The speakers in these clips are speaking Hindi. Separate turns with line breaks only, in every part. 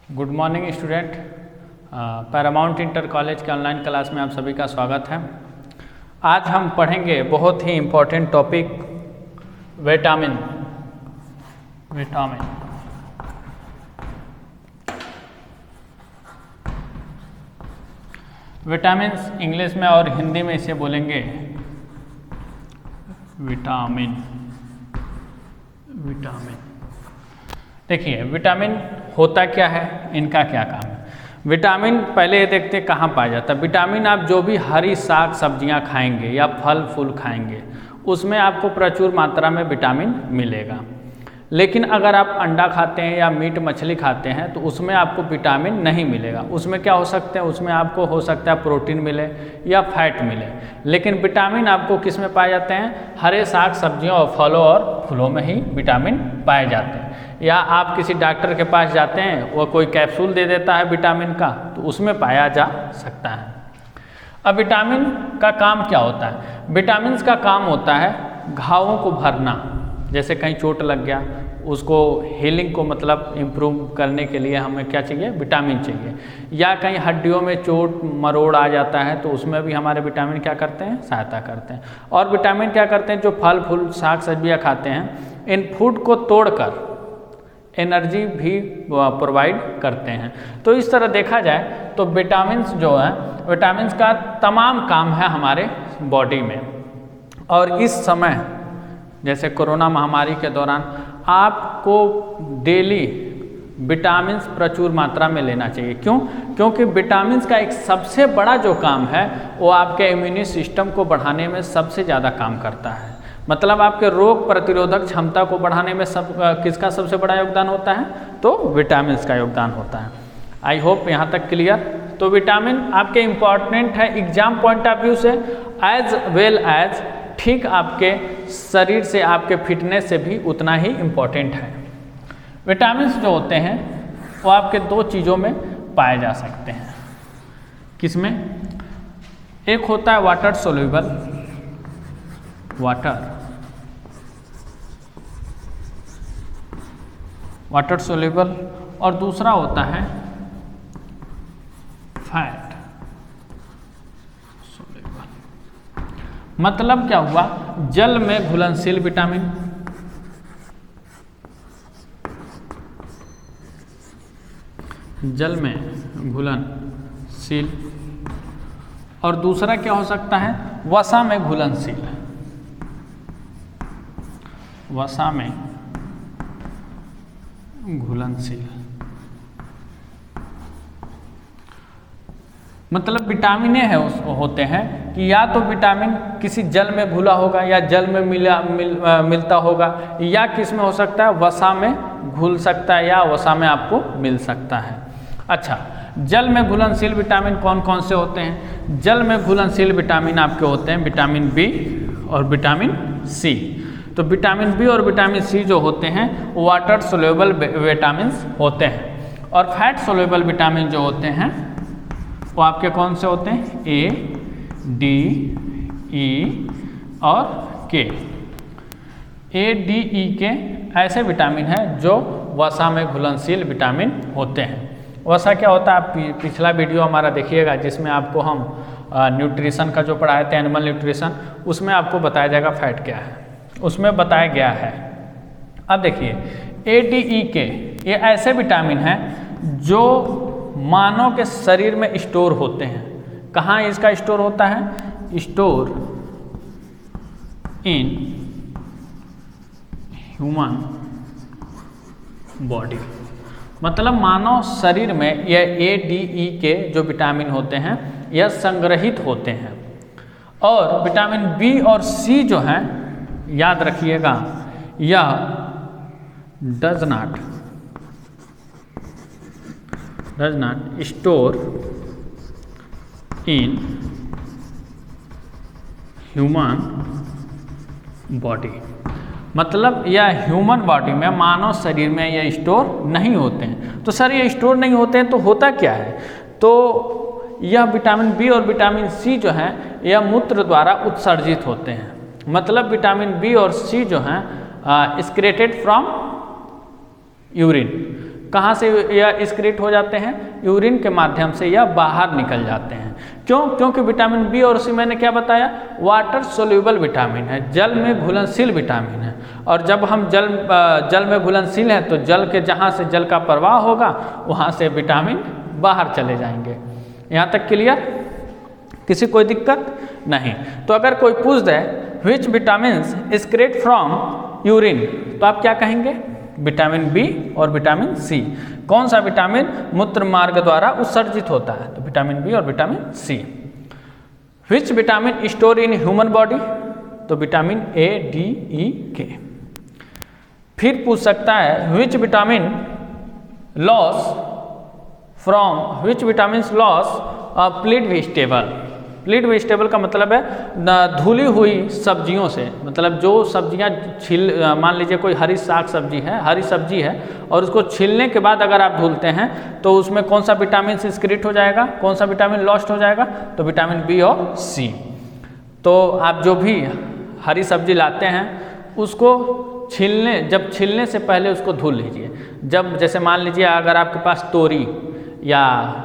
Good morning student. Paramount inter college के ऑनलाइन क्लास में आप सभी का स्वागत है। आज हम पढ़ेंगे बहुत ही important topic vitamin. Vitamins English में और हिंदी में इसे बोलेंगे विटामिन। देखिए विटामिन होता क्या है, इनका क्या काम है। विटामिन पहले ये देखते कहाँ पाया जाता है। विटामिन आप जो भी हरी साग सब्जियां खाएंगे या फल फूल खाएंगे उसमें आपको प्रचुर मात्रा में विटामिन मिलेगा। लेकिन अगर आप अंडा खाते हैं या मीट मछली खाते हैं तो उसमें आपको विटामिन नहीं मिलेगा। उसमें क्या हो सकते हैं, उसमें आपको हो सकता है प्रोटीन मिले या फैट मिले, लेकिन विटामिन आपको किस में पाए जाते हैं, हरे साग सब्जियों और फलों और फूलों में ही विटामिन पाए जाते हैं। या आप किसी डॉक्टर के पास जाते हैं, वो कोई कैप्सूल दे देता है विटामिन का, तो उसमें पाया जा सकता है। अब विटामिन का काम क्या होता है। विटामिन का काम होता है घावों को भरना। जैसे कहीं चोट लग गया, उसको हीलिंग को मतलब इम्प्रूव करने के लिए हमें क्या चाहिए, विटामिन चाहिए। या कहीं हड्डियों में चोट मरोड़ आ जाता है तो उसमें भी हमारे विटामिन क्या करते हैं, सहायता करते हैं। और विटामिन क्या करते हैं, जो फल फूल साग सब्जियाँ खाते हैं, इन फूड को तोड़कर एनर्जी भी प्रोवाइड करते हैं। तो इस तरह देखा जाए तो विटामिन्स जो है, विटामिन्स का तमाम काम है हमारे बॉडी में। और इस समय जैसे कोरोना महामारी के दौरान आपको डेली विटामिन्स प्रचुर मात्रा में लेना चाहिए। क्यों? क्योंकि विटामिन्स का एक सबसे बड़ा जो काम है वो आपके इम्यूनी सिस्टम को बढ़ाने में सबसे ज़्यादा काम करता है। मतलब आपके रोग प्रतिरोधक क्षमता को बढ़ाने में किसका सबसे बड़ा योगदान होता है, तो विटामिन्स का योगदान होता है। आई होप यहाँ तक क्लियर। तो विटामिन आपके इम्पॉर्टेंट है एग्जाम पॉइंट ऑफ व्यू से, एज वेल एज ठीक आपके शरीर से, आपके फिटनेस से भी उतना ही इम्पॉर्टेंट है। विटामिन्स जो होते हैं वो आपके दो चीज़ों में पाए जा सकते हैं। किसमें? एक होता है वाटर सोल्यूबल, वाटर सोल्यूबल, और दूसरा होता है फैट सोल्यूबल। मतलब क्या हुआ, जल में घुलनशील विटामिन, जल में घुलनशील, और दूसरा क्या हो सकता है, वसा में घुलनशील, वसा में घुलनशील। मतलब विटामिन है होते हैं कि या तो विटामिन किसी जल में घुला होगा या जल में मिलता होगा, या किस में हो सकता है, वसा में घुल सकता है या वसा में आपको मिल सकता है। अच्छा, जल में घुलनशील विटामिन कौन कौन से होते हैं? जल में घुलनशील विटामिन आपके होते हैं विटामिन बी और विटामिन सी। तो विटामिन बी और विटामिन सी जो होते हैं वो वाटर सोल्यूबल विटामिन होते हैं। और फैट सोल्यूबल विटामिन जो होते हैं वो आपके कौन से होते हैं, ए, डी, ई और के। ए, डी, ई के ऐसे विटामिन हैं जो वसा में घुलनशील विटामिन होते हैं। वसा क्या होता है, आप पिछला वीडियो हमारा देखिएगा जिसमें आपको हम न्यूट्रिशन का जो पढ़ाए थे, एनिमल न्यूट्रिशन, उसमें आपको बताया जाएगा फैट क्या है, उसमें बताया गया है। अब देखिए ए, डी, ई के ये ऐसे विटामिन हैं जो मानव के शरीर में स्टोर होते हैं। कहाँ इसका स्टोर होता है, स्टोर इन ह्यूमन बॉडी। मतलब मानव शरीर में यह ए, डी, ई के जो विटामिन होते हैं यह संग्रहित होते हैं। और विटामिन बी और सी जो हैं, याद रखिएगा, यह does not store in human body. मतलब यह ह्यूमन बॉडी में, मानव शरीर में यह स्टोर नहीं होते हैं। तो सर ये स्टोर नहीं होते हैं तो होता क्या है? तो यह विटामिन बी और विटामिन सी जो हैं यह मूत्र द्वारा उत्सर्जित होते हैं। मतलब विटामिन बी और सी जो हैं एक्सक्रेटेड फ्रॉम यूरिन। कहाँ से यह एक्सक्रीट हो जाते हैं? यूरिन के माध्यम से यह बाहर निकल जाते हैं। क्यों? क्योंकि विटामिन बी और सी मैंने क्या बताया, वाटर सोल्यूबल विटामिन है, जल में घुलनशील विटामिन है। और जब हम जल में घुलनशील हैं तो जल के जहाँ से जल का प्रवाह होगा वहाँ से विटामिन बाहर चले जाएंगे। यहाँ तक क्लियर? किसी कोई दिक्कत नहीं? तो अगर कोई पूछ दे विच विटामिन्स एक्सक्रीट फ्रॉम यूरिन, तो आप क्या कहेंगे? विटामिन बी और विटामिन सी। कौन सा विटामिन मूत्र मार्ग द्वारा उत्सर्जित होता है? तो विटामिन बी और vitamin C. Which vitamin store in human body? तो vitamin A, D, E, K. फिर पूछ सकता है which vitamin loss from which vitamin loss peeled vegetable. Peeled vegetable का मतलब है धुली हुई सब्जियों से, मतलब जो सब्जियां मान लीजिए कोई हरी साग सब्जी है, हरी सब्जी है और उसको छीलने के बाद अगर आप धुलते हैं तो उसमें कौन सा विटामिन एक्सक्रीट हो जाएगा, कौन सा विटामिन लॉस्ट हो जाएगा? तो विटामिन बी और सी। तो आप जो भी हरी सब्जी लाते हैं उसको जब छीलने से पहले उसको धुल लीजिए। जब जैसे मान लीजिए अगर आपके पास तोरी या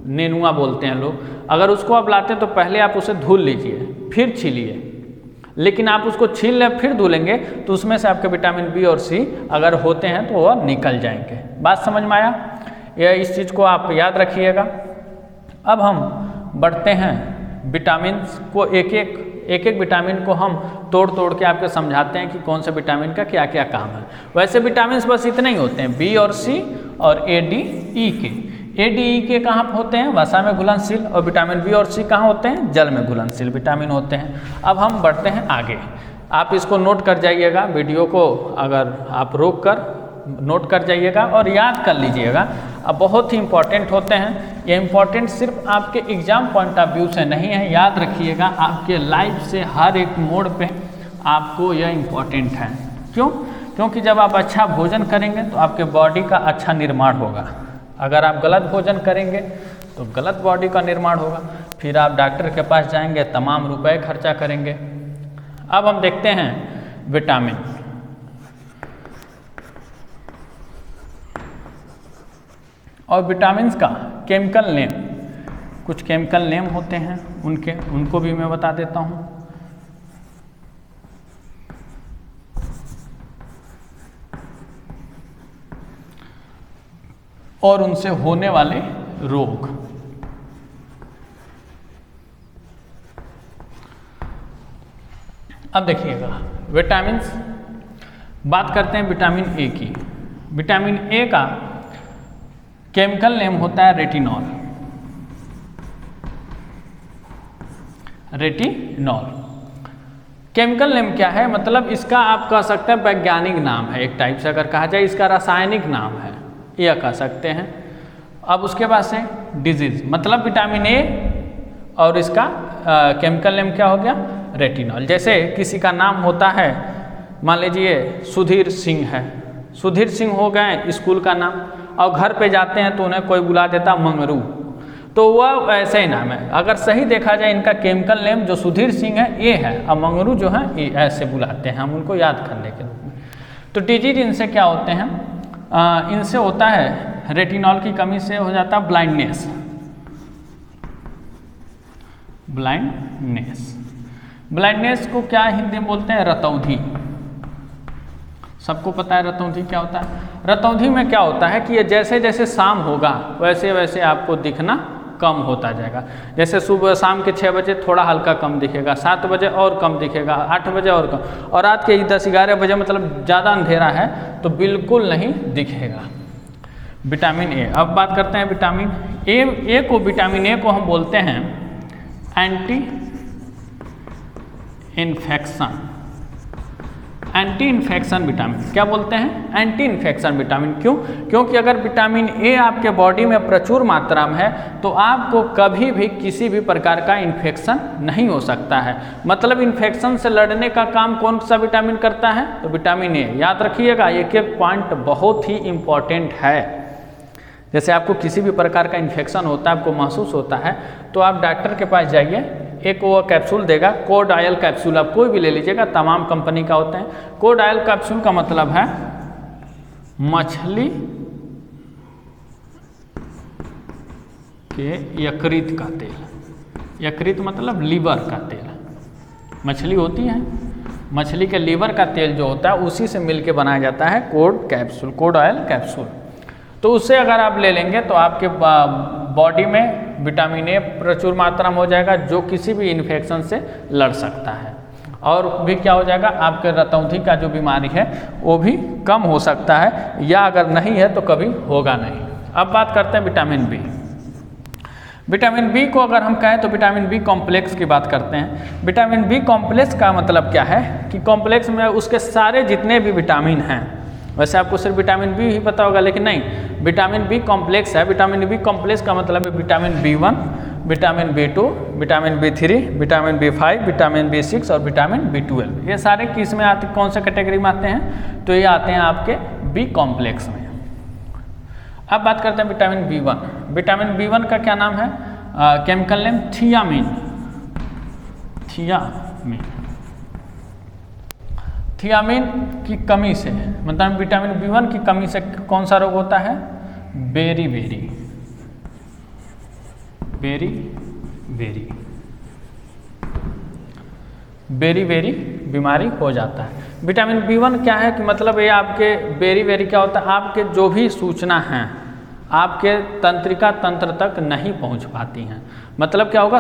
नेनुआ बोलते हैं लोग, अगर उसको आप लाते हैं तो पहले आप उसे धुल लीजिए फिर छीलिए, लेकिन आप उसको छील लें फिर धुलेंगे तो उसमें से आपके विटामिन बी और सी अगर होते हैं तो वह निकल जाएंगे। बात समझ में आया? यह इस चीज़ को आप याद रखिएगा। अब हम बढ़ते हैं विटामिन को, एक एक विटामिन को हम तोड़ के आपको समझाते हैं कि कौन से विटामिन का क्या क्या काम है। वैसे विटामिन बस इतने ही होते हैं, बी और सी और ए, डी, ई के। ए, डी, ई के कहाँ होते हैं? वसा में घुलनशील। और विटामिन बी और सी कहाँ होते हैं? जल में घुलनशील विटामिन होते हैं। अब हम बढ़ते हैं आगे। आप इसको नोट कर जाइएगा, वीडियो को अगर आप रोक कर नोट कर जाइएगा और याद कर लीजिएगा। अब बहुत ही इंपॉर्टेंट होते हैं ये। इंपॉर्टेंट सिर्फ आपके एग्जाम पॉइंट ऑफ व्यू से नहीं है, याद रखिएगा आपके लाइफ से हर एक मोड़ पे आपको यह इम्पॉर्टेंट है। क्यों? क्योंकि जब आप अच्छा भोजन करेंगे तो आपके बॉडी का अच्छा निर्माण होगा। अगर आप गलत भोजन करेंगे तो गलत बॉडी का निर्माण होगा, फिर आप डॉक्टर के पास जाएंगे, तमाम रुपए खर्चा करेंगे। अब हम देखते हैं विटामिन। और विटामिन्स का केमिकल नेम, कुछ केमिकल नेम होते हैं उनको भी मैं बता देता हूँ। और उनसे होने वाले रोग। अब देखिएगा विटामिन्स, बात करते हैं विटामिन ए की। विटामिन ए का केमिकल नेम होता है रेटिनॉल। रेटिनॉल केमिकल नेम क्या है? मतलब इसका आप कह सकते हैं वैज्ञानिक नाम है, एक टाइप से अगर कहा जाए इसका रासायनिक नाम है, यह कह सकते हैं। अब उसके बाद से डिजीज, मतलब विटामिन ए और इसका केमिकल नेम क्या हो गया? रेटिनॉल। जैसे किसी का नाम होता है, मान लीजिए सुधीर सिंह है, सुधीर सिंह हो गए स्कूल का नाम, और घर पे जाते हैं तो उन्हें कोई बुला देता मंगरू, तो वह ऐसे ही नाम है। अगर सही देखा जाए इनका केमिकल नेम जो सुधीर सिंह है ए है, और मंगरू जो है ए, ऐसे बुलाते हैं हम उनको याद करने के रूप में। तो डिजीज इनसे क्या होते हैं? इनसे होता है रेटिनॉल की कमी से हो जाता है ब्लाइंडनेस। ब्लाइंडनेस को क्या हिंदी में बोलते हैं? रतौंधी। सबको पता है रतौंधी क्या होता है? रतौंधी में क्या होता है कि ये जैसे जैसे शाम होगा वैसे वैसे आपको दिखना कम होता जाएगा। जैसे सुबह शाम के 6 बजे थोड़ा हल्का कम दिखेगा, 7 बजे और कम दिखेगा, 8 बजे और कम, और रात के 10-11 बजे मतलब ज़्यादा अंधेरा है तो बिल्कुल नहीं दिखेगा। Vitamin A. अब बात करते हैं विटामिन ए को। विटामिन ए को हम बोलते हैं एंटी इन्फेक्शन विटामिन। क्या बोलते हैं? Anti infection vitamin. क्यों? क्योंकि अगर विटामिन ए आपके बॉडी में प्रचुर मात्रा में है तो आपको कभी भी किसी भी प्रकार का इन्फेक्शन नहीं हो सकता है। मतलब इन्फेक्शन से लड़ने का काम कौन सा विटामिन करता है? तो विटामिन ए। याद रखिएगा, एक एक पॉइंट बहुत ही इम्पॉर्टेंट है। जैसे आपको किसी भी प्रकार का इन्फेक्शन होता है, आपको महसूस होता है, तो आप डॉक्टर के पास जाइए, एक वो कैप्सूल देगा, कोड आयल कैप्सूल, आप कोई भी ले लीजिएगा, तमाम कंपनी का होते हैं। कोड आयल कैप्सूल का मतलब है मछली के यकृत का तेल। यकृत मतलब लीवर का तेल। मछली होती है, मछली के लीवर का तेल जो होता है उसी से मिलके बनाया जाता है code capsule, code oil capsule. तो उससे अगर आप ले लेंगे तो आपके बॉडी में विटामिन ए प्रचुर मात्रा में हो जाएगा, जो किसी भी इन्फेक्शन से लड़ सकता है। और भी क्या हो जाएगा, आपके रतौंधी का जो बीमारी है वो भी कम हो सकता है, या अगर नहीं है तो कभी होगा नहीं। अब बात करते हैं विटामिन बी। विटामिन बी को अगर हम कहें तो विटामिन बी कॉम्प्लेक्स की बात करते हैं। विटामिन बी कॉम्प्लेक्स का मतलब क्या है कि कॉम्प्लेक्स में उसके सारे जितने भी विटामिन हैं, वैसे आपको सिर्फ विटामिन बी ही पता होगा, लेकिन नहीं, विटामिन बी कॉम्प्लेक्स है। विटामिन बी कॉम्प्लेक्स का मतलब है vitamin B1, vitamin बी2, vitamin B3, vitamin B5, vitamin B6 और विटामिन बी12। ये सारे किस में आते, कौन से कैटेगरी में आते हैं, तो ये आते हैं आपके बी कॉम्प्लेक्स में। अब बात करते हैं विटामिन बी1। विटामिन बी1 का क्या नाम है, chemical name thiamine. Thiamine, thiamine की कमी से, मतलब विटामिन बी1 की कमी से कौन सा रोग होता है, berry berry, berry berry, berry berry बीमारी हो जाता है। विटामिन बी1 क्या है कि मतलब ये आपके बेरी बेरी क्या होता है, आपके जो भी सूचना हैं आपके तंत्रिका तंत्र तक नहीं पहुंच पाती हैं। मतलब क्या होगा,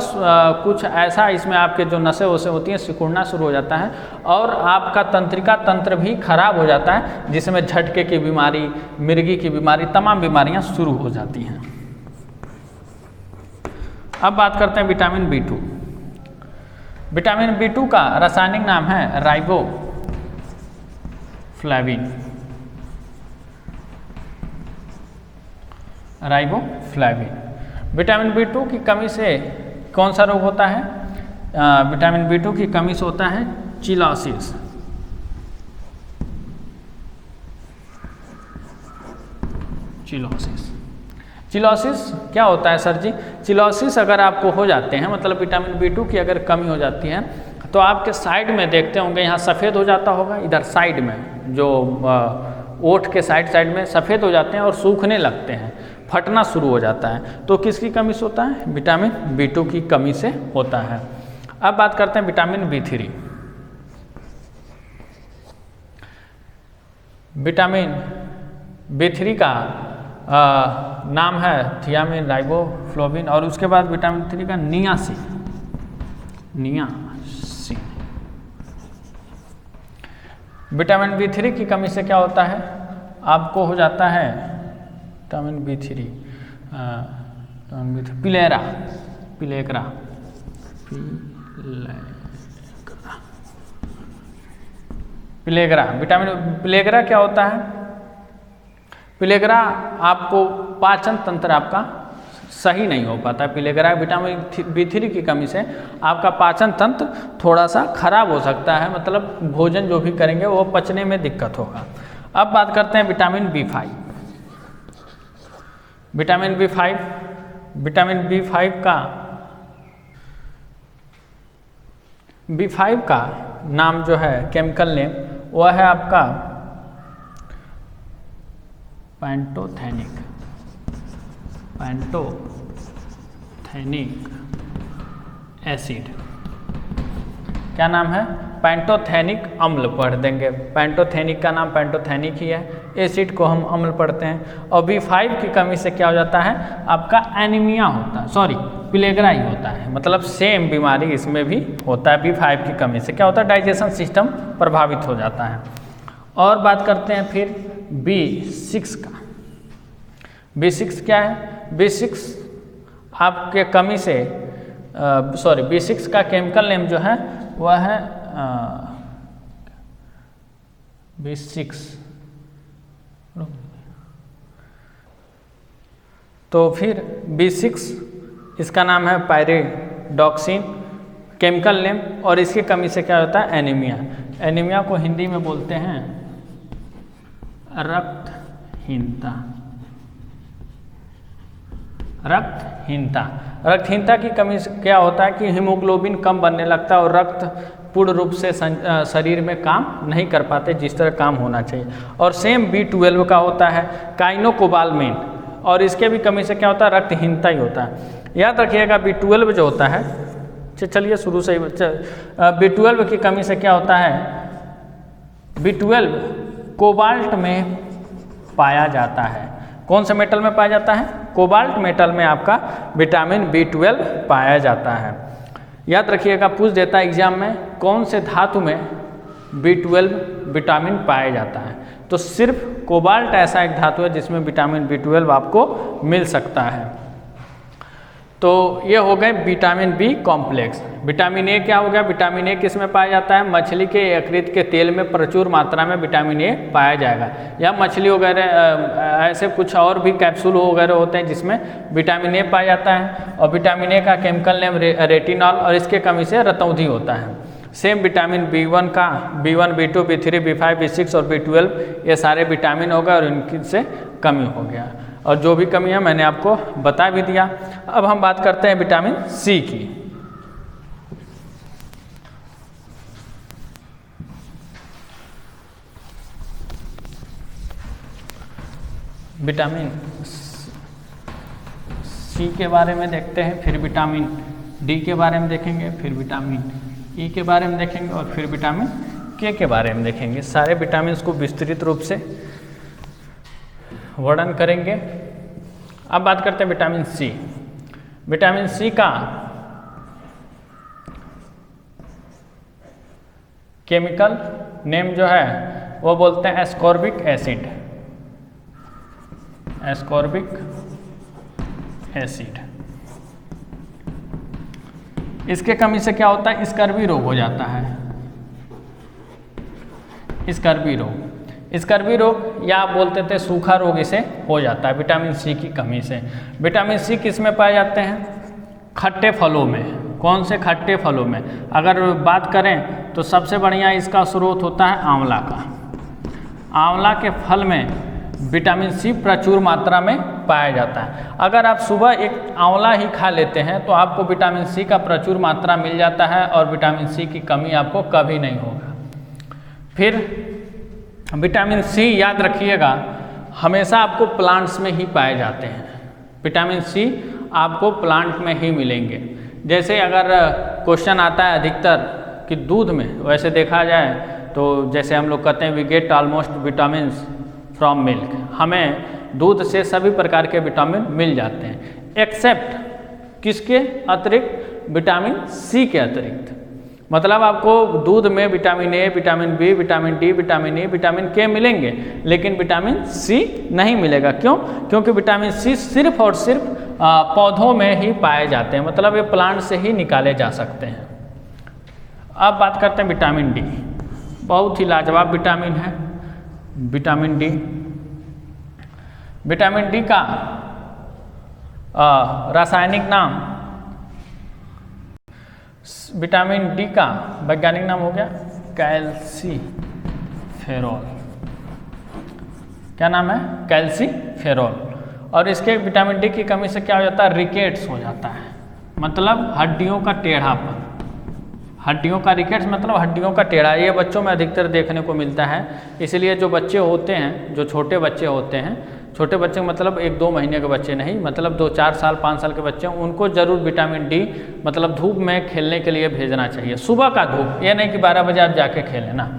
कुछ ऐसा इसमें आपके जो नसें वसें होती हैं सिकुड़ना शुरू हो जाता है और आपका तंत्रिका तंत्र भी खराब हो जाता है, जिसमें झटके की बीमारी, मिर्गी की बीमारी, तमाम बीमारियां शुरू हो जाती हैं। अब बात करते हैं विटामिन बी2। विटामिन बी2 का रासायनिक नाम है राइबोफ्लेविन। राइबोफ्लेविन। विटामिन बी2 की कमी से कौन सा रोग होता है, विटामिन बी2 की कमी से होता है चिलोसिस। चिलोसिस, चिलोसिस क्या होता है सर जी, चिलोसिस अगर आपको हो जाते हैं, मतलब विटामिन बी2 की अगर कमी हो जाती है तो आपके साइड में देखते होंगे यहाँ सफ़ेद हो जाता होगा, इधर साइड में जो ओठ के साइड में सफ़ेद हो जाते हैं और सूखने लगते हैं, फटना शुरू हो जाता है। तो किसकी कमी से होता है, विटामिन बी2 की कमी से होता है। अब बात करते हैं विटामिन बी3। विटामिन बी3 का नाम है थियामिन, राइबोफ्लेविन और उसके बाद विटामिन 3 का नियासिन। नियासिन। विटामिन बी3 की कमी से क्या होता है, आपको हो जाता है विटामिन बी3, पिलेरा, पिलेग्रा, पिलेग्रा। विटामिन पिलेग्रा क्या होता है, पिलेग्रा आपको पाचन तंत्र आपका सही नहीं हो पाता। पिलेग्रा विटामिन बी3 की कमी से आपका पाचन तंत्र थोड़ा सा खराब हो सकता है, मतलब भोजन जो भी करेंगे वो पचने में दिक्कत होगा। अब बात करते हैं vitamin B5. Vitamin B5, vitamin B5 का नाम जो है केमिकल नेम वह है आपका पैंटोथेनिक, पैंटोथेनिक एसिड। क्या नाम है, पैंटोथेनिक अम्ल पढ़ देंगे। पैंटोथेनिक का नाम पैंटोथेनिक ही है, एसिड को हम अम्ल पढ़ते हैं। और बी5 की कमी से क्या हो जाता है, आपका एनीमिया होता है, सॉरी पिलेग्रा ही होता है, मतलब सेम बीमारी इसमें भी होता है। बी5 की कमी से क्या होता है, डाइजेशन सिस्टम प्रभावित हो जाता है। और बात करते हैं फिर बी6 का। बी6 क्या है, बी6 आपके कमी से बी6 का केमिकल नेम जो है वह है बी6, तो फिर बी6 इसका नाम है पायरिडॉक्सिन केमिकल नेम, और इसकी कमी से क्या होता है, एनीमिया। एनीमिया को हिंदी में बोलते हैं रक्तहीनता। रक्तहीनता, रक्तहीनता की कमी से क्या होता है कि हीमोग्लोबिन कम बनने लगता है और रक्त पूर्ण रूप से शरीर में काम नहीं कर पाते जिस तरह काम होना चाहिए। और सेम बी12 का होता है काइनोकोबालमिन, और इसके भी कमी से क्या होता है, रक्तहीनता ही होता है। याद रखिएगा B12 जो होता है, चलिए शुरू से ही B12 की कमी से क्या होता है, B12 कोबाल्ट में पाया जाता है। कौन से मेटल में पाया जाता है, कोबाल्ट मेटल में आपका विटामिन B12 पाया जाता है। याद रखिएगा, पूछ देता है एग्जाम में कौन से धातु में B12 विटामिन पाया जाता है, तो सिर्फ कोबाल्ट ऐसा एक धातु है जिसमें विटामिन B12 आपको मिल सकता है। तो ये हो गए vitamin B complex. Vitamin A क्या हो गया, विटामिन ए किस में पाया जाता है, मछली के यकृत के तेल में प्रचुर मात्रा में विटामिन ए पाया जाएगा, या मछली वगैरह ऐसे कुछ और भी कैप्सूल वगैरह होते हैं जिसमें विटामिन ए पाया जाता है। और विटामिन ए का केमिकल नेम रेटिनॉल, और इसके कमी से रतौंधी होता है। सेम विटामिन B1 का B1, B2, B3, B5, B6 और B12 ये सारे विटामिन हो गए और इनकी से कमी हो गया, और जो भी कमी है मैंने आपको बता भी दिया। अब हम बात करते हैं विटामिन सी की। विटामिन सी के बारे में देखते हैं, फिर विटामिन डी के बारे में देखेंगे, फिर विटामिन ई के बारे में देखेंगे, और फिर विटामिन के बारे में देखेंगे। सारे विटामिन को विस्तृत रूप से वर्णन करेंगे। अब बात करते हैं विटामिन सी। विटामिन सी का केमिकल नेम जो है वो बोलते हैं एस्कॉर्बिक एसिड। Ascorbic acid. इसके कमी से क्या होता है, स्कर्वी रोग हो जाता है। स्कर्वी रोग, स्कर्वी रोग या आप बोलते थे सूखा रोग इसे हो जाता है विटामिन सी की कमी से। विटामिन सी किस में पाए जाते हैं, खट्टे फलों में। कौन से खट्टे फलों में, अगर बात करें तो सबसे बढ़िया इसका स्रोत होता है आंवला का। आंवला के फल में विटामिन सी प्रचुर मात्रा में पाया जाता है। अगर आप सुबह एक आंवला ही खा लेते हैं तो आपको विटामिन सी का प्रचुर मात्रा मिल जाता है और विटामिन सी की कमी आपको कभी नहीं होगा। फिर विटामिन सी याद रखिएगा हमेशा आपको प्लांट्स में ही पाए जाते हैं। विटामिन सी आपको प्लांट में ही मिलेंगे। जैसे अगर क्वेश्चन आता है अधिकतर कि दूध में, वैसे देखा जाए तो जैसे हम लोग कहते हैं we get almost vitamin from milk, हमें दूध से सभी प्रकार के विटामिन मिल जाते हैं एक्सेप्ट किसके अतिरिक्त, विटामिन सी के अतिरिक्त। मतलब आपको दूध में vitamin A, vitamin B, vitamin D, vitamin E, vitamin K मिलेंगे, लेकिन विटामिन सी नहीं मिलेगा। क्यों? क्योंकि विटामिन सी सिर्फ और सिर्फ पौधों में ही पाए जाते हैं, मतलब ये प्लांट से ही निकाले जा सकते हैं। अब बात करते हैं विटामिन डी। बहुत ही लाजवाब विटामिन है विटामिन डी। विटामिन डी का रासायनिक नाम, विटामिन डी का वैज्ञानिक नाम हो गया कैल्सीफेरॉल। क्या नाम है? कैल्सीफेरॉल। और इसके विटामिन डी की कमी से क्या हो जाता है, रिकेट्स हो जाता है, मतलब हड्डियों का टेढ़ापन। हड्डियों का रिकेट्स मतलब हड्डियों का टेढ़ा, ये बच्चों में अधिकतर देखने को मिलता है। इसलिए जो बच्चे होते हैं, जो छोटे बच्चे होते हैं, छोटे बच्चे मतलब 1-2 महीने के बच्चे नहीं, मतलब 2-4 साल 5 साल के बच्चे, उनको जरूर विटामिन डी मतलब धूप में खेलने के लिए भेजना चाहिए। सुबह का धूप, ये नहीं कि 12 बजे आप जाके खेलें ना।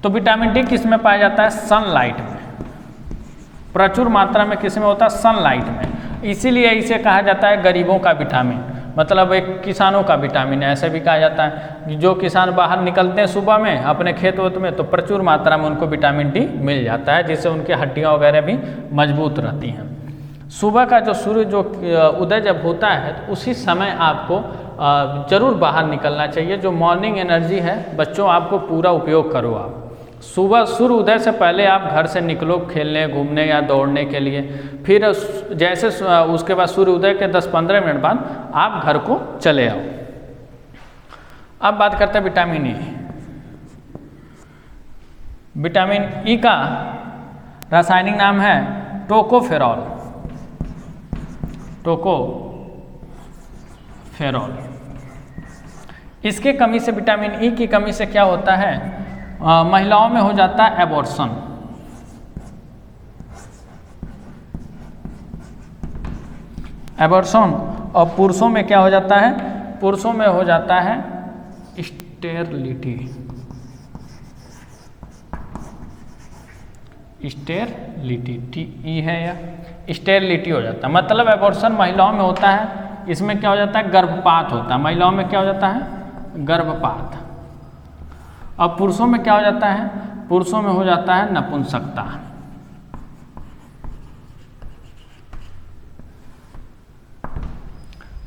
तो विटामिन डी किस में पाया जाता है, सनलाइट में। प्रचुर मात्रा में किस में होता है, सनलाइट में। इसीलिए इसे कहा जाता है गरीबों का विटामिन, मतलब एक किसानों का विटामिन है, ऐसे भी कहा जाता है। जो किसान बाहर निकलते हैं सुबह में अपने खेत वेत में, तो प्रचुर मात्रा में उनको विटामिन डी मिल जाता है, जिससे उनकी हड्डियां वगैरह भी मजबूत रहती हैं। सुबह का जो सूर्य जो उदय जब होता है तो उसी समय आपको जरूर बाहर निकलना चाहिए। जो मॉर्निंग एनर्जी है बच्चों, आपको पूरा उपयोग करो। आप सुबह सूर्य उदय से पहले आप घर से निकलो खेलने, घूमने या दौड़ने के लिए। फिर जैसे उसके बाद सूर्य उदय के 10-15 मिनट बाद आप घर को चले आओ। अब बात करते हैं विटामिन ई। विटामिन ई का रासायनिक नाम है टोकोफेरॉल। टोकोफेरॉल। इसके कमी से, विटामिन ई की कमी से क्या होता है, महिलाओं में हो जाता है एबॉर्शन। एबॉर्शन। और पुरुषों में क्या हो जाता है? पुरुषों में हो जाता है स्टेरिलिटी। स्टेरिलिटी टी है या स्टेरिलिटी हो जाता है। मतलब एबॉर्शन महिलाओं में होता है, इसमें क्या हो जाता है? गर्भपात होता है। महिलाओं में क्या हो जाता है? गर्भपात। अब पुरुषों में क्या हो जाता है? पुरुषों में हो जाता है नपुंसकता।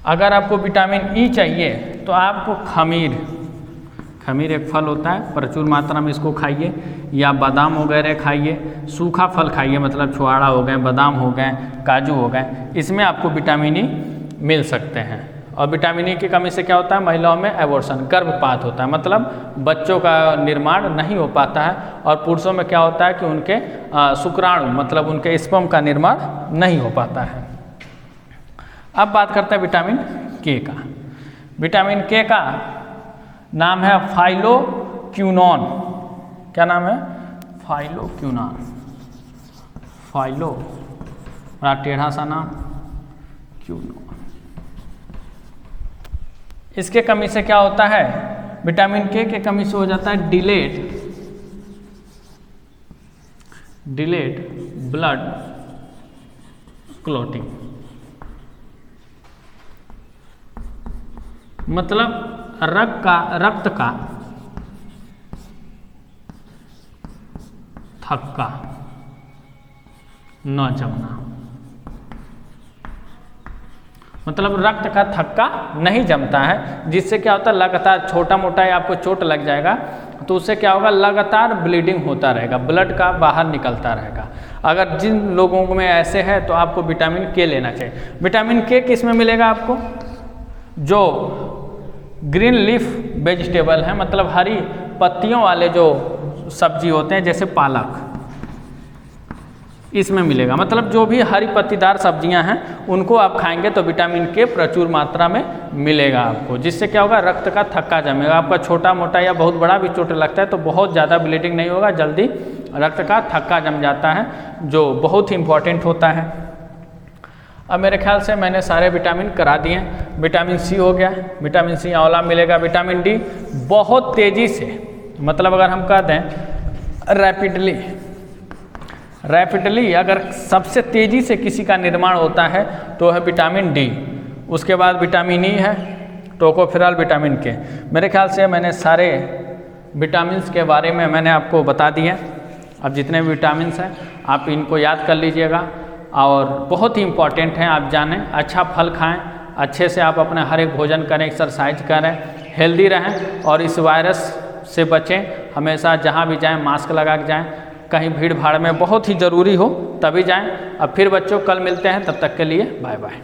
अगर आपको विटामिन ई चाहिए तो आपको खमीर एक फल होता है, प्रचुर मात्रा में इसको खाइए, या बादाम वगैरह खाइए, सूखा फल खाइए, मतलब छुआड़ा हो गए, बादाम हो गए, काजू हो गए, इसमें आपको विटामिन ई मिल सकते हैं। और विटामिन ई की कमी से क्या होता है? महिलाओं में एबॉर्शन, गर्भपात होता है, मतलब बच्चों का निर्माण नहीं हो पाता है। और पुरुषों में क्या होता है कि उनके शुक्राणु, मतलब उनके स्पर्म का निर्माण नहीं हो पाता है। अब बात करते हैं विटामिन के का। विटामिन के का नाम है फाइलोक्विनोन। क्या नाम है? फाइलोक्विनोन। फाइलो, बड़ा टेढ़ा सा नाम, क्विनोन। इसके कमी से क्या होता है? विटामिन के कमी से हो जाता है डिलेड ब्लड क्लॉटिंग। मतलब रक्त का थक्का न जमना, मतलब रक्त का थक्का नहीं जमता है, जिससे क्या होता है? लगातार छोटा मोटा या आपको चोट लग जाएगा तो उससे क्या होगा? लगातार ब्लीडिंग होता रहेगा, ब्लड का बाहर निकलता रहेगा। अगर जिन लोगों में ऐसे है तो आपको विटामिन के लेना चाहिए। विटामिन के किस में मिलेगा आपको? जो ग्रीन लीफ वेजिटेबल है, मतलब हरी पत्तियों वाले जो सब्जी होते हैं, जैसे पालक, इसमें मिलेगा। मतलब जो भी हरी पत्तीदार सब्जियां हैं उनको आप खाएंगे तो विटामिन के प्रचुर मात्रा में मिलेगा आपको, जिससे क्या होगा? रक्त का थक्का जमेगा। आपका छोटा मोटा या बहुत बड़ा भी चोट लगता है तो बहुत ज़्यादा ब्लीडिंग नहीं होगा, जल्दी रक्त का थक्का जम जाता है, जो बहुत ही इम्पॉर्टेंट होता है। अब मेरे ख्याल से मैंने सारे विटामिन करा दिए। विटामिन सी हो गया, विटामिन सी आंवला मिलेगा। विटामिन डी बहुत तेज़ी से, मतलब अगर हम कह दें रैपिडली अगर सबसे तेज़ी से किसी का निर्माण होता है तो है विटामिन डी। उसके बाद विटामिन ई है, टोकोफेरॉल, विटामिन के। मेरे ख्याल से मैंने सारे विटामिन्स के बारे में मैंने आपको बता दिए। अब जितने भी विटामिन्स हैं आप इनको याद कर लीजिएगा, और बहुत ही इम्पॉर्टेंट हैं, आप जानें। अच्छा फल खाएं, अच्छे से आप अपने हर एक भोजन करें, एक्सरसाइज करें, हेल्दी रहें और इस वायरस से बचें। हमेशा जहां भी जाएं मास्क लगा के जाएं, कहीं भीड़ भाड़ में बहुत ही ज़रूरी हो तभी जाएं। अब फिर बच्चों कल मिलते हैं, तब तक के लिए बाय बाय।